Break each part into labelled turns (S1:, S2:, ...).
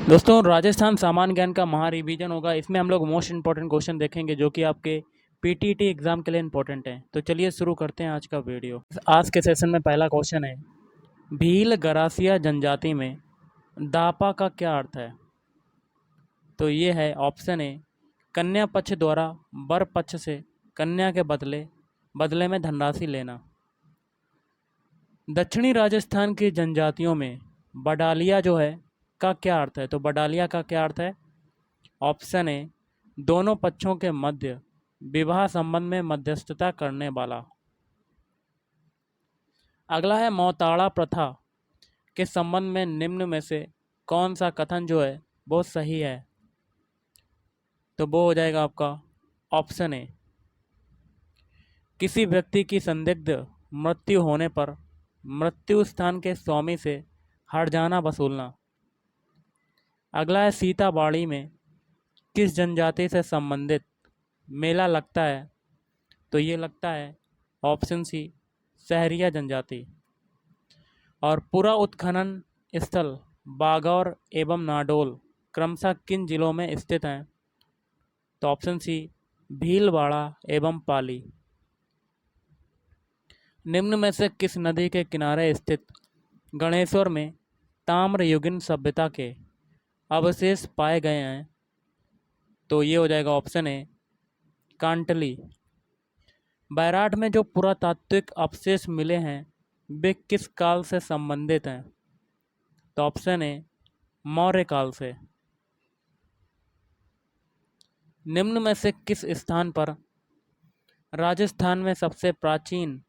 S1: दोस्तों राजस्थान सामान्य ज्ञान का महा रिवीजन होगा। इसमें हम लोग मोस्ट इंपॉर्टेंट क्वेश्चन देखेंगे जो कि आपके पीटीटी एग्जाम के लिए इंपॉर्टेंट है। तो चलिए शुरू करते हैं आज का वीडियो। आज के सेशन में पहला क्वेश्चन है, भील गरासिया जनजाति में दापा का क्या अर्थ है? तो ये है ऑप्शन ए, कन्या पक्ष द्वारा वर पक्ष से कन्या के बदले बदले में धनराशि लेना। दक्षिणी राजस्थान की जनजातियों में बडालिया जो है का क्या अर्थ है? तो बडालिया का क्या अर्थ है? ऑप्शन ए, दोनों पक्षों के मध्य विवाह संबंध में मध्यस्थता करने वाला। अगला है, मौताड़ा प्रथा के संबंध में निम्न में से कौन सा कथन जो है वो सही है? तो वो हो जाएगा आपका ऑप्शन ए, किसी व्यक्ति की संदिग्ध मृत्यु होने पर मृत्यु स्थान के स्वामी से हट जाना वसूलना। अगला है, सीताबाड़ी में किस जनजाति से संबंधित मेला लगता है? तो ये लगता है ऑप्शन सी, सहरिया जनजाति। और पूरा उत्खनन स्थल बागौर एवं नाडोल क्रमशः किन जिलों में स्थित हैं? तो ऑप्शन सी, भीलवाड़ा एवं पाली। निम्न में से किस नदी के किनारे स्थित गणेश्वर में ताम्रयुगीन सभ्यता के अवशेष पाए गए हैं? तो ये हो जाएगा ऑप्शन ए, कांटली। बैराठ में जो पुरातात्विक अवशेष मिले हैं वे किस काल से संबंधित हैं? तो ऑप्शन ए, मौर्य काल से। निम्न में से किस स्थान पर राजस्थान में सबसे प्राचीन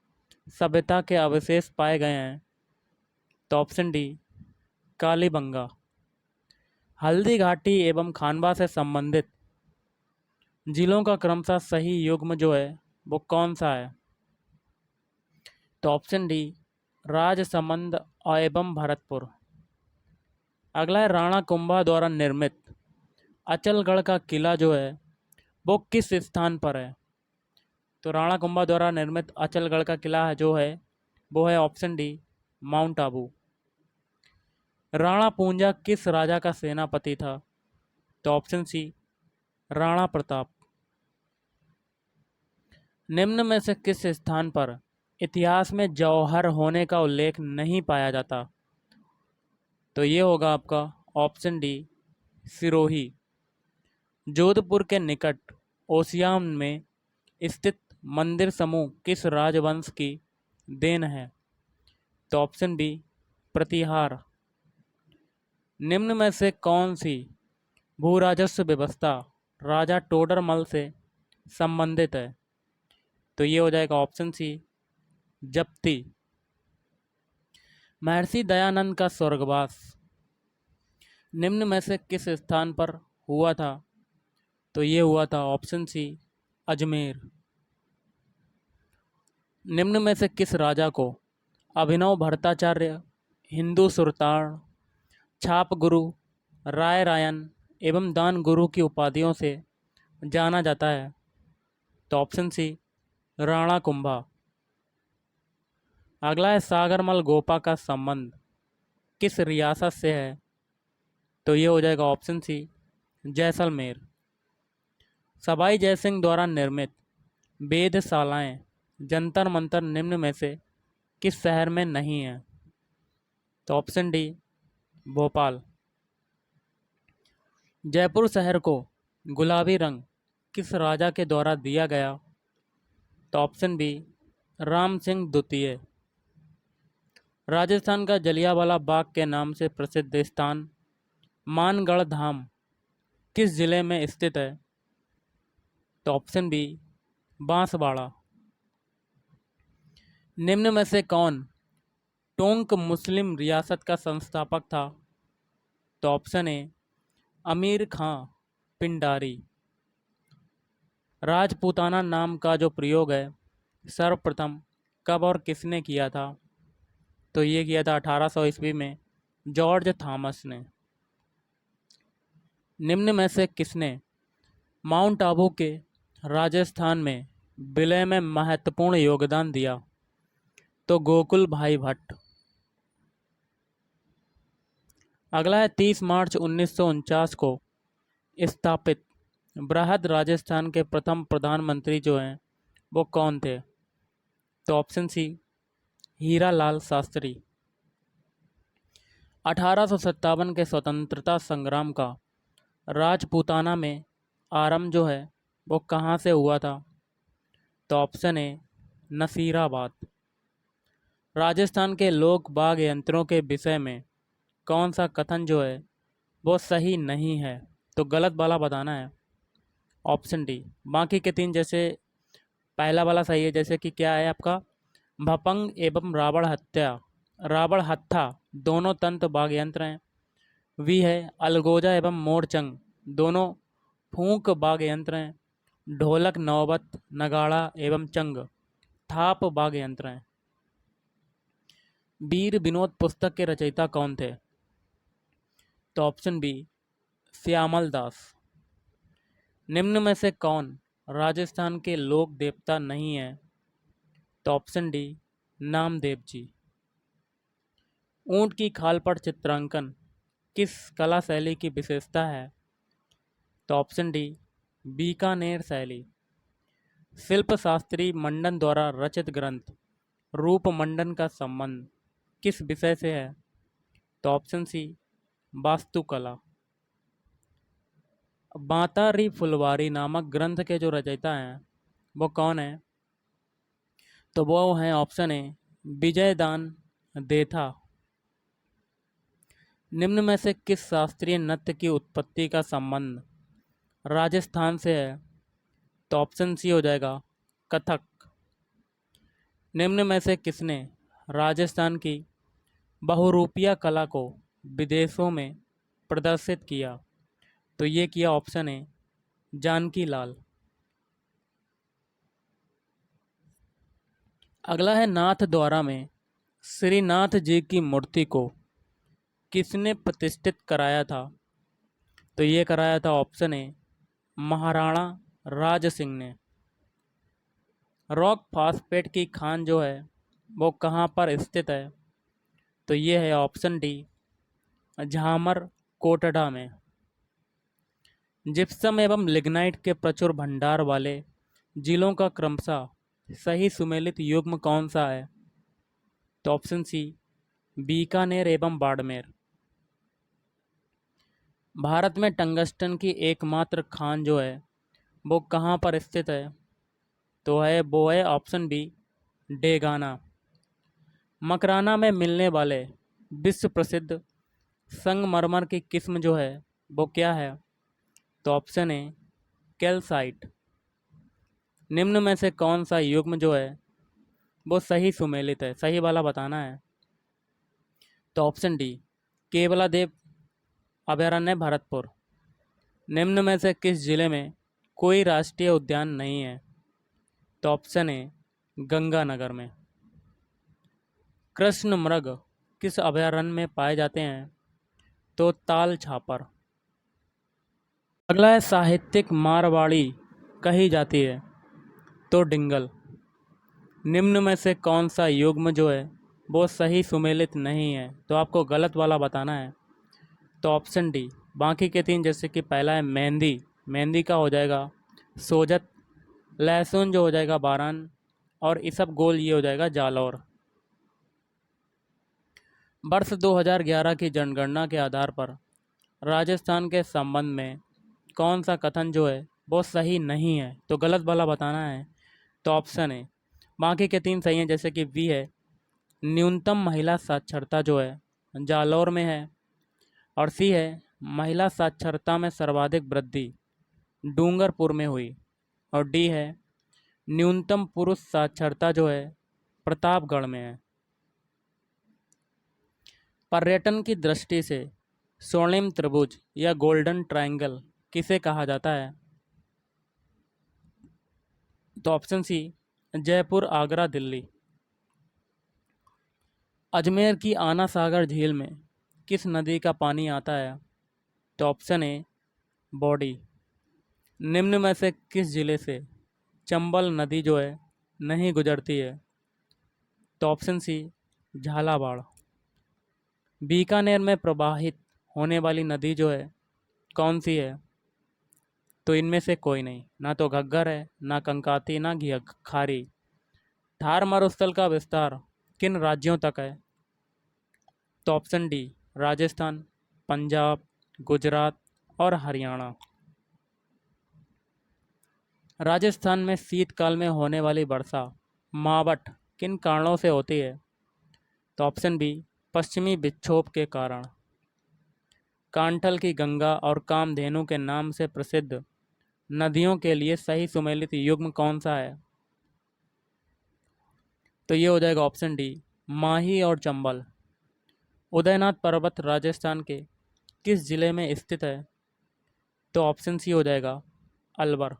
S1: सभ्यता के अवशेष पाए गए हैं? तो ऑप्शन डी, कालीबंगा। हल्दी घाटी एवं खानवा से संबंधित जिलों का क्रमशः सही युग्म जो है वो कौन सा है? तो ऑप्शन डी, राजसमंद एवं भरतपुर। अगला है, राणा कुंभा द्वारा निर्मित अचलगढ़ का किला जो है वो किस स्थान पर है? तो राणा कुंभा द्वारा निर्मित अचलगढ़ का किला है जो है वो है option D, Mount Abu. Rana Punja किस राजा का सेनापति था? तो ऑप्शन सी, राणा प्रताप। निम्न में से किस स्थान पर इतिहास में जौहर होने का उल्लेख नहीं पाया जाता? तो ये होगा आपका ऑप्शन डी, सिरोही। जोधपुर के निकट ओसियाम में स्थित मंदिर समूह किस राजवंश की देन है? तो ऑप्शन बी, प्रतिहार। निम्न में से कौन सी भू राजस्व व्यवस्था राजा टोडरमल से संबंधित है? तो ये हो जाएगा ऑप्शन सी, जप्ती। महर्षि दयानंद का स्वर्गवास निम्न में से किस स्थान पर हुआ था? तो ये हुआ था ऑप्शन सी, अजमेर। निम्न में से किस राजा को अभिनव भट्टाचार्य, हिंदू सुरताड़, छाप गुरु, राय रायन एवं दान गुरु की उपाधियों से जाना जाता है? तो ऑप्शन सी, राणा कुंभा। अगला है, सागरमल गोपा का संबंध किस रियासत से है? तो ये हो जाएगा ऑप्शन सी, जैसलमेर। सवाई जयसिंह द्वारा निर्मित वेधशालाएं जंतर मंतर निम्न में से किस शहर में नहीं है? तो ऑप्शन डी, भोपाल। जयपुर शहर को गुलाबी रंग किस राजा के द्वारा दिया गया? तो ऑप्शन बी, राम सिंह द्वितीय। राजस्थान का जलियांवाला बाग के नाम से प्रसिद्ध स्थान मानगढ़ धाम किस जिले में स्थित है? तो ऑप्शन बी, बांसवाड़ा। निम्न में से कौन टोंक मुस्लिम रियासत का संस्थापक था? तो ऑप्शन ए, अमीर खां पिंडारी। राजपूताना नाम का जो प्रयोग है सर्वप्रथम कब और किसने किया था? तो ये किया था 1800 ईस्वी में जॉर्ज थॉमस ने। निम्न में से किसने माउंट आबू के राजस्थान में विलय में महत्वपूर्ण योगदान दिया? तो गोकुल भाई भट्ट। अगला है 30 मार्च 1949 को स्थापित बृहद राजस्थान के प्रथम प्रधानमंत्री जो हैं वो कौन थे? तो ऑप्शन सी हीरा लाल शास्त्री। 1857 के स्वतंत्रता संग्राम का राजपूताना में आरंभ जो है वो कहाँ से हुआ था? तो ऑप्शन ए नसीराबाद। राजस्थान के लोक बाग यंत्रों के विषय में कौन सा कथन जो है वो सही नहीं है? तो गलत वाला बताना है। Option D. बाकी के तीन जैसे पहला वाला सही है, जैसे कि क्या है आपका भपंग एवं रावण हत्था दोनों तंत्र बाग यंत्र हैं। वी है अलगोजा एवं मोरचंग दोनों फूंक बाग यंत्र हैं। ढोलक नौबत नगाड़ा एवं चंग थाप बाग यंत्र हैं। वीर विनोद पुस्तक के रचयिता कौन थे? तो ऑप्शन बी श्यामल दास। निम्न में से कौन राजस्थान के लोक देवता नहीं है? तो ऑप्शन डी नामदेव जी। ऊंट की खाल पर चित्रांकन किस कला शैली की विशेषता है? तो ऑप्शन डी बीकानेर शैली। शिल्प शास्त्री मंडन द्वारा रचित ग्रंथ रूप मंडन का संबंध किस विषय से है? तो ऑप्शन सी वास्तुकला। बांतारी फुलवारी नामक ग्रंथ के जो रचयिता हैं वो कौन है? तो वो हैं ऑप्शन ए विजयदान देथा। निम्न में से किस शास्त्रीय नृत्य की उत्पत्ति का संबंध राजस्थान से है? तो ऑप्शन सी हो जाएगा कथक। निम्न में से किसने राजस्थान की बहुरूपिया कला को विदेशों में प्रदर्शित किया? तो ये किया ऑप्शन ए जानकी लाल। अगला है नाथ द्वारा में श्रीनाथ जी की मूर्ति को किसने प्रतिष्ठित कराया था? तो ये कराया था ऑप्शन ए महाराणा राज सिंह ने। रॉक फास्फेट की खान जो है वो कहाँ पर स्थित है? तो ये है ऑप्शन डी झामर कोटड़ा में। जिप्सम एवं लिग्नाइट के प्रचुर भंडार वाले जिलों का क्रमशः सही सुमेलित युग्म कौन सा है? तो ऑप्शन सी बीकानेर एवं बाड़मेर। भारत में टंगस्टन की एकमात्र खान जो है वो कहाँ पर स्थित है? तो वो है ऑप्शन बी डेगाना। मकराना में मिलने वाले विश्व प्रसिद्ध संगमरमर की किस्म जो है वो क्या है? तो ऑप्शन ए कैल्साइट। निम्न में से कौन सा युग्म जो है वो सही सुमेलित है? सही वाला बताना है। तो ऑप्शन डी केवलादेव अभयारण्य भरतपुर। निम्न में से किस जिले में कोई राष्ट्रीय उद्यान नहीं है? तो ऑप्शन ए गंगानगर में। कृष्ण मृग किस अभयारण्य में पाए जाते हैं? तो ताल छापर। अगला है साहित्यिक मारवाड़ी कही जाती है? तो डिंगल। निम्न में से कौन सा युग्म जो है वो सही सुमेलित नहीं है? तो आपको गलत वाला बताना है। तो ऑप्शन डी। बाकी के तीन जैसे कि पहला है मेहंदी, मेहंदी का हो जाएगा सोजत। लहसुन जो हो जाएगा बारान। और इसबगोल ये हो जाएगा जालौर। वर्ष 2011 की जनगणना के आधार पर राजस्थान के संबंध में कौन सा कथन जो है वो सही नहीं है? तो गलत वाला बताना है। तो ऑप्शन है बाकी के तीन सही हैं, जैसे कि वी है न्यूनतम महिला साक्षरता जो है जालौर में है। और सी है महिला साक्षरता में सर्वाधिक वृद्धि डूंगरपुर में हुई। और डी है न्यूनतम पुरुष साक्षरता जो है प्रतापगढ़ में है। पर्यटन की दृष्टि से स्वर्णिम त्रिभुज या गोल्डन ट्रायंगल किसे कहा जाता है? तो ऑप्शन सी जयपुर आगरा दिल्ली। अजमेर की आना सागर झील में किस नदी का पानी आता है? तो ऑप्शन ए बॉडी। निम्न में से किस जिले से चंबल नदी जो है नहीं गुजरती है? तो ऑप्शन सी झालावाड़। बीकानेर में प्रवाहित होने वाली नदी जो है कौन सी है? तो इनमें से कोई नहीं, ना तो घग्गर है, ना कंकाती, ना खारी। थार मरुस्थल का विस्तार किन राज्यों तक है? तो ऑप्शन डी, राजस्थान, पंजाब, गुजरात और हरियाणा। राजस्थान में शीतकाल में होने वाली वर्षा मावट किन कारणों से होती है? तो ऑप्शन बी, पश्चिमी विक्षोभ के कारण। कांठल की गंगा और कामधेनु के नाम से प्रसिद्ध नदियों के लिए सही सुमेलित युग्म कौन सा है? तो ये हो जाएगा ऑप्शन डी, माही और चंबल। उदयनाथ पर्वत राजस्थान के किस जिले में स्थित है? तो ऑप्शन सी हो जाएगा, अलवर।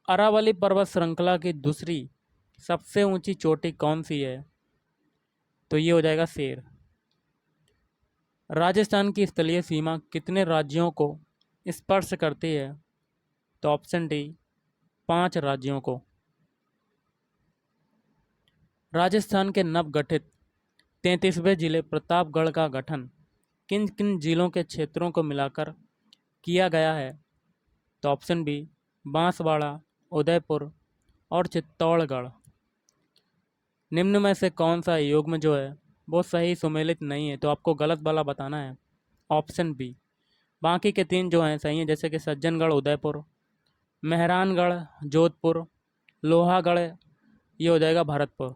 S1: अरावली पर्वत श्रृंखला की दूसरी सबसे ऊंची चोटी कौन सी है? तो ये हो जाएगा शेर। राजस्थान की स्थलीय सीमा कितने राज्यों को स्पर्श करती है? तो ऑप्शन डी, 5 राज्यों को। राजस्थान के नवगठित 33वें जिले प्रतापगढ़ का गठन किन किन जिलों के क्षेत्रों को मिलाकर किया गया है? तो ऑप्शन बी, बांसवाड़ा, उदयपुर और चित्तौड़गढ़। निम्न में से कौन सा युग्म जो है वो सही सुमेलित नहीं है? तो आपको गलत वाला बताना है, ऑप्शन बी। बाकी के 3 जो हैं सही हैं, जैसे कि सज्जनगढ़ उदयपुर, मेहरानगढ़ जोधपुर, लोहागढ़ ये हो जाएगा भरतपुर।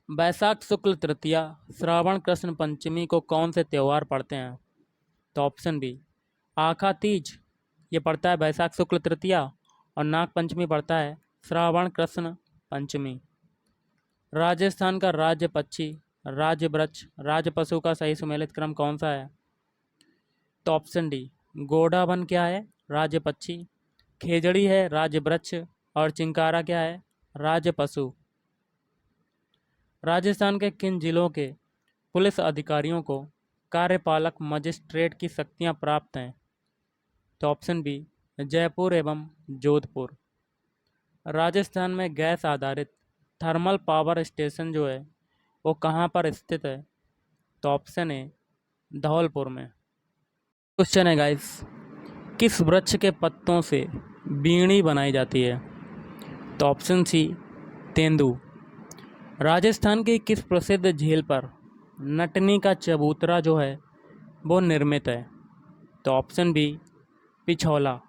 S1: बैसाख शुक्ल तृतीया, श्रावण कृष्ण पंचमी को कौन से त्यौहार पड़ते हैं? तो ऑप्शन बी, आखा तीज ये पड़ता है बैसाख शुक्ल तृतीया, और नाग पंचमी पड़ता है श्रावण कृष्ण पंचमी। राजस्थान का राज्य पक्षी, राज्य वृक्ष, राज्य पशु का सही सुमेलित क्रम कौन सा है? तो ऑप्शन डी, गोडावन क्या है? राज्य पक्षी। खेजड़ी है राज्य वृक्ष, और चिंकारा क्या है? राज्य पशु। राजस्थान के किन जिलों के पुलिस अधिकारियों को कार्यपालक मजिस्ट्रेट की शक्तियां प्राप्त हैं? तो ऑप्शन बी, जयपुर एवं जोधपुर। राजस्थान में गैस आधारित थर्मल पावर स्टेशन जो है वो कहाँ पर स्थित है? तो ऑप्शन ए, धौलपुर में। क्वेश्चन है गाइस, किस वृक्ष के पत्तों से बीड़ी बनाई जाती है? तो ऑप्शन सी, तेंदू। राजस्थान की किस प्रसिद्ध झील पर नटनी का चबूतरा जो है वो निर्मित है? तो ऑप्शन बी, पिछौला।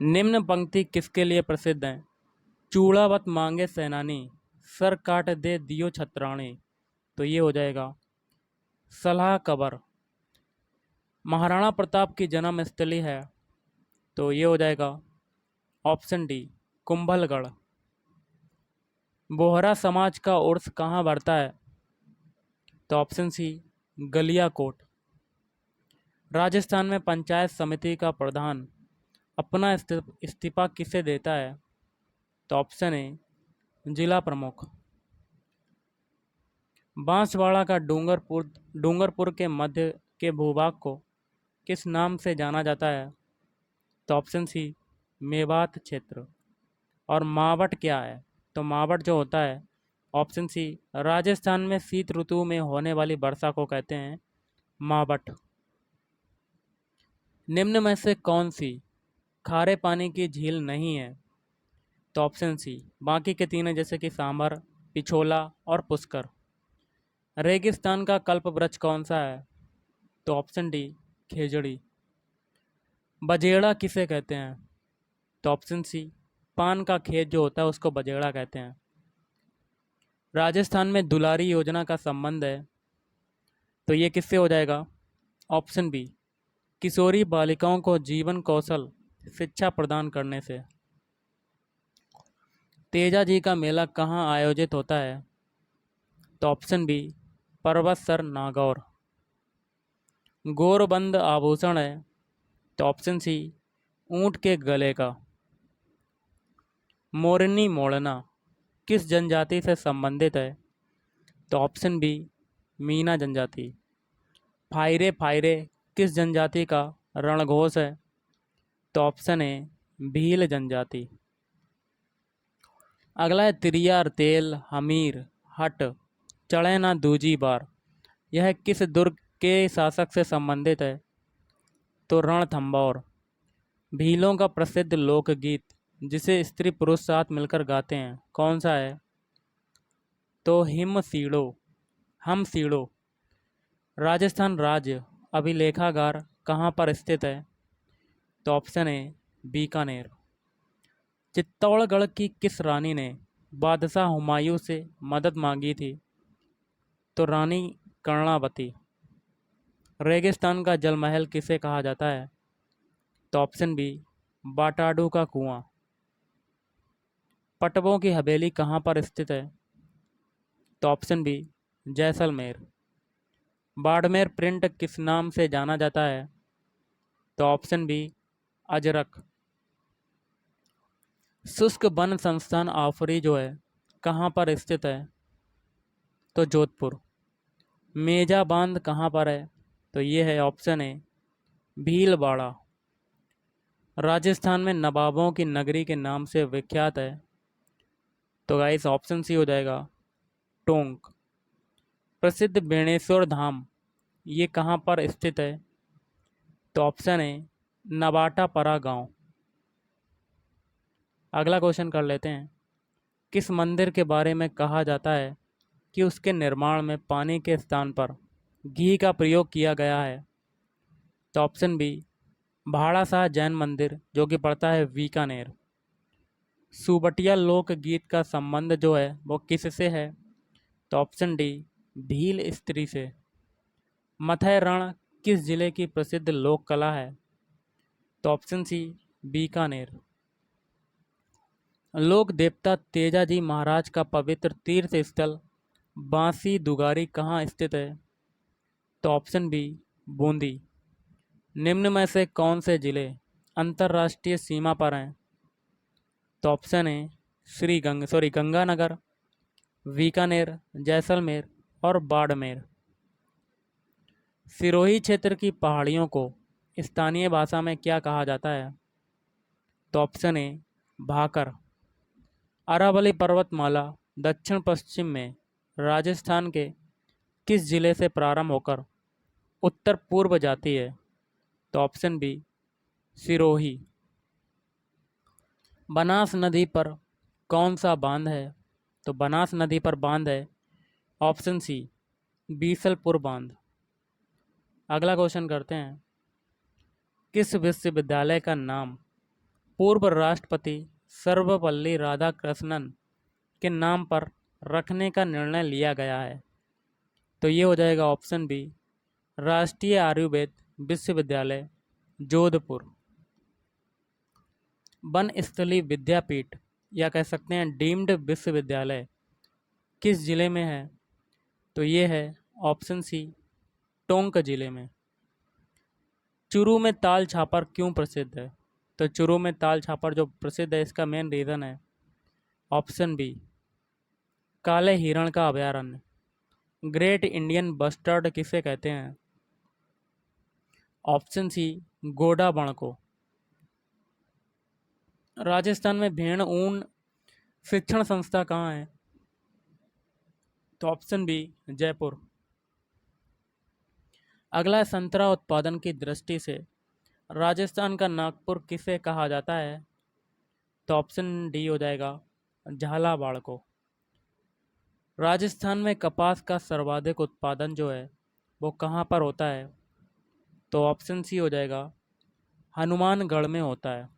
S1: निम्न पंक्ति किसके लिए प्रसिद्ध है? चूड़ावत मांगे सेनानी, सर काट दे दियो छत्राणी। तो ये हो जाएगा सलाह कबर। महाराणा प्रताप की जन्म स्थली है? तो ये हो जाएगा ऑप्शन डी, कुंभलगढ़। बोहरा समाज का उर्स कहाँ बढ़ता है? तो ऑप्शन सी, गलियाकोट। राजस्थान में पंचायत समिति का प्रधान अपना इस्तीफा किसे देता है? तो ऑप्शन ए, जिला प्रमुख। बांसवाड़ा का डूंगरपुर के मध्य के भूभाग को किस नाम से जाना जाता है? तो ऑप्शन सी, मेवात क्षेत्र। और मावट क्या है? तो मावट जो होता है, ऑप्शन सी, राजस्थान में शीत ऋतु में होने वाली वर्षा को कहते हैं मावट। निम्न में से कौन सी खारे पानी की झील नहीं है? तो ऑप्शन सी, बाकी के 3 है, जैसे कि सांभर, पिछोला और पुष्कर। रेगिस्तान का कल्प वृक्ष कौन सा है? तो ऑप्शन डी, खेजड़ी। बजेड़ा किसे कहते हैं? तो ऑप्शन सी, पान का खेत जो होता है उसको बजेड़ा कहते हैं। राजस्थान में दुलारी योजना का संबंध है? तो ये किससे हो जाएगा? ऑप्शन बी, किशोरी बालिकाओं को जीवन कौशल शिक्षा प्रदान करने से। तेजा जी का मेला कहाँ आयोजित होता है? तो ऑप्शन बी, पर्वतसर नागौर। गोरबंद आभूषण है? तो ऑप्शन सी, ऊंट के गले का। मोरनी मोड़ना किस जनजाति से संबंधित है? तो ऑप्शन बी, मीना जनजाति। फायरे फायरे किस जनजाति का रणघोष है? तो ऑप्शन ए, भील जनजाति। अगला है तिरिया तेल हमीर हट चढ़े ना दूजी बार यह किस दुर्ग के शासक से संबंधित है? तो रणथंभौर। भीलों का प्रसिद्ध लोकगीत जिसे स्त्री पुरुष साथ मिलकर गाते हैं कौन सा है? तो हिम सीड़ो, हम सीड़ो। राजस्थान राज्य अभिलेखागार कहाँ पर स्थित है? तो ऑप्शन ए बीकानेर। चित्तौड़गढ़ की किस रानी ने बादशाह हुमायूं से मदद मांगी थी? तो रानी कर्णावती। रेगिस्तान का जलमहल किसे कहा जाता है? तो ऑप्शन बी बाटाडू का कुआं। पटवों की हवेली कहाँ पर स्थित है? तो option B Jaisalmer. Barmer print किस नाम से जाना जाता है? तो ऑप्शन बी अजरक। शुष्क वन संस्थान आफरी जो है कहाँ पर स्थित है? तो जोधपुर। मेजा बांध कहाँ पर है? तो ये है ऑप्शन ए भीलवाड़ा। राजस्थान में नवाबों की नगरी के नाम से विख्यात है? तो गाइस ऑप्शन सी हो जाएगा टोंक। प्रसिद्ध बेणेश्वर धाम ये कहाँ पर स्थित है? तो ऑप्शन ए नवाटापरा गांव। अगला क्वेश्चन कर लेते हैं। किस मंदिर के बारे में कहा जाता है कि उसके निर्माण में पानी के स्थान पर घी का प्रयोग किया गया है? तो ऑप्शन बी भाड़ासाह जैन मंदिर जो कि पड़ता है बीकानेर। सुबटिया लोकगीत का संबंध जो है वो किससे है? तो ऑप्शन डी भील स्त्री से। मथय रण किस जिले की प्रसिद्ध लोक कला है? तो ऑप्शन सी बीकानेर। लोक देवता तेजाजी महाराज का पवित्र तीर्थ स्थल बांसी दुगारी कहाँ स्थित है? तो ऑप्शन बी बूंदी। निम्न में से कौन से जिले अंतर्राष्ट्रीय सीमा पर हैं? तो ऑप्शन है गंगानगर, बीकानेर, जैसलमेर और बाड़मेर। सिरोही क्षेत्र की पहाड़ियों को स्थानीय भाषा में क्या कहा जाता है? तो ऑप्शन ए भाकर। अरावली पर्वतमाला दक्षिण पश्चिम में राजस्थान के किस जिले से प्रारंभ होकर उत्तर पूर्व जाती है? तो ऑप्शन बी सिरोही। बनास नदी पर कौन सा बांध है? तो बनास नदी पर बांध है ऑप्शन सी बीसलपुर बांध। अगला क्वेश्चन करते हैं। किस विश्वविद्यालय का नाम पूर्व राष्ट्रपति सर्वपल्ली राधाकृष्णन के नाम पर रखने का निर्णय लिया गया है? तो ये हो जाएगा ऑप्शन बी राष्ट्रीय आयुर्वेद विश्वविद्यालय जोधपुर। वनस्थली विद्यापीठ या कह सकते हैं डीम्ड विश्वविद्यालय किस जिले में है? तो ये है ऑप्शन सी टोंक जिले में। चूरू में ताल छापर क्यों प्रसिद्ध है? तो चूरू में ताल छापर जो प्रसिद्ध है इसका मेन रीज़न है ऑप्शन बी काले हिरण का अभयारण्य। ग्रेट इंडियन बस्टर्ड किसे कहते हैं? ऑप्शन सी गोडा बण को। राजस्थान में भेड़ ऊन शिक्षण संस्था कहाँ है? तो ऑप्शन बी जयपुर। अगला संतरा उत्पादन की दृष्टि से राजस्थान का नागपुर किसे कहा जाता है? तो ऑप्शन डी हो जाएगा झालावाड़ को। राजस्थान में कपास का सर्वाधिक उत्पादन जो है वो कहाँ पर होता है? तो ऑप्शन सी हो जाएगा हनुमानगढ़ में होता है।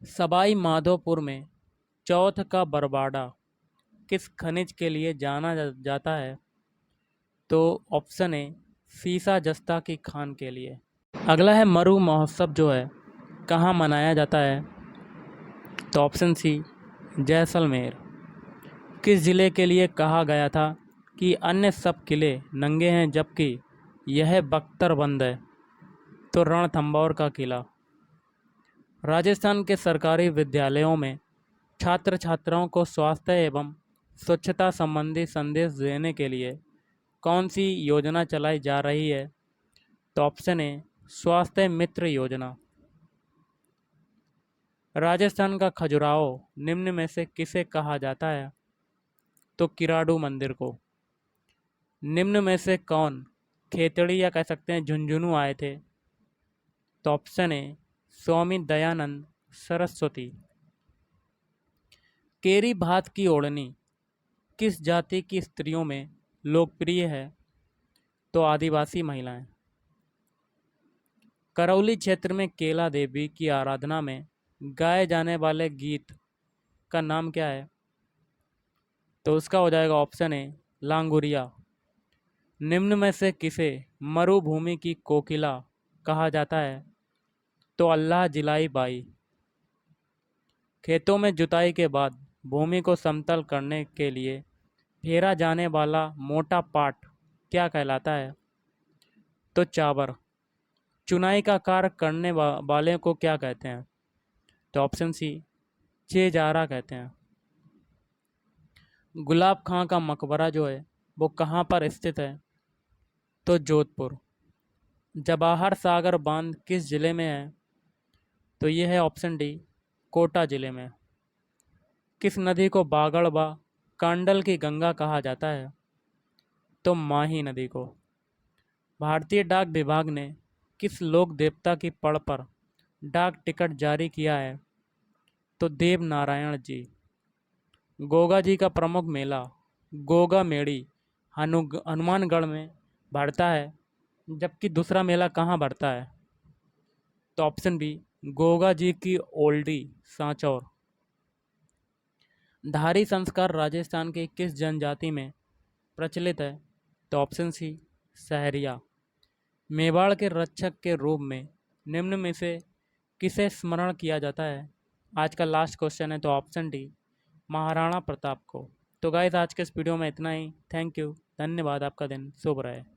S1: सवाई माधोपुर में चौथ का बरबाड़ा किस खनिज के लिए जाना जाता है? तो ऑप्शन ए सीसा जस्ता की खान के लिए। अगला है मरु महोत्सव जो है कहाँ मनाया जाता है? तो ऑप्शन सी जैसलमेर। किस ज़िले के लिए कहा गया था कि अन्य सब किले नंगे हैं जबकि यह बख्तरबंद है? तो रणथंभौर का किला। राजस्थान के सरकारी विद्यालयों में छात्र छात्राओं को स्वास्थ्य एवं स्वच्छता संबंधी संदेश देने के लिए कौन सी योजना चलाई जा रही है? तो ऑप्शन ए स्वास्थ्य मित्र योजना। राजस्थान का खजुराहो निम्न में से किसे कहा जाता है? तो किराडू मंदिर को। निम्न में से कौन खेतड़ी या कह सकते हैं झुंझुनू आए थे? तो ऑप्शन ए स्वामी दयानंद सरस्वती। केरी भात की ओढ़नी किस जाति की स्त्रियों में लोकप्रिय है? तो आदिवासी महिलाएं। करौली क्षेत्र में केला देवी की आराधना में गाए जाने वाले गीत का नाम क्या है? तो उसका हो जाएगा ऑप्शन ए लांगुरिया। निम्न में से किसे मरुभूमि की कोकिला कहा जाता है? तो अल्लाह जिलाई बाई। खेतों में जुताई के बाद भूमि को समतल करने के लिए फेरा जाने वाला मोटा पाट क्या कहलाता है? तो चाबर। चुनाई का कार्य करने वाले को क्या कहते हैं? तो ऑप्शन सी चेजारा कहते हैं। गुलाब खां का मकबरा जो है वो कहाँ पर स्थित है? तो जोधपुर। जवाहर सागर बांध किस जिले में है? तो ये है ऑप्शन डी कोटा जिले में। किस नदी को बागड़ व कांडल की गंगा कहा जाता है? तो माही नदी को। भारतीय डाक विभाग ने किस लोक देवता की पड़ पर डाक टिकट जारी किया है? तो देव नारायण जी। गोगा जी का प्रमुख मेला गोगा मेड़ी हनुमानगढ़ में बढ़ता है, जबकि दूसरा मेला कहाँ बढ़ता है? तो ऑप्शन बी गोगा जी की ओल्डी सांचौर। धारी संस्कार राजस्थान के किस जनजाति में प्रचलित है? तो ऑप्शन सी सहरिया। मेवाड़ के रक्षक के रूप में निम्न में से किसे स्मरण किया जाता है? आज का लास्ट क्वेश्चन है, तो ऑप्शन डी महाराणा प्रताप को। तो गाइस आज के इस वीडियो में इतना ही। थैंक यू, धन्यवाद। आपका दिन शुभ रहे।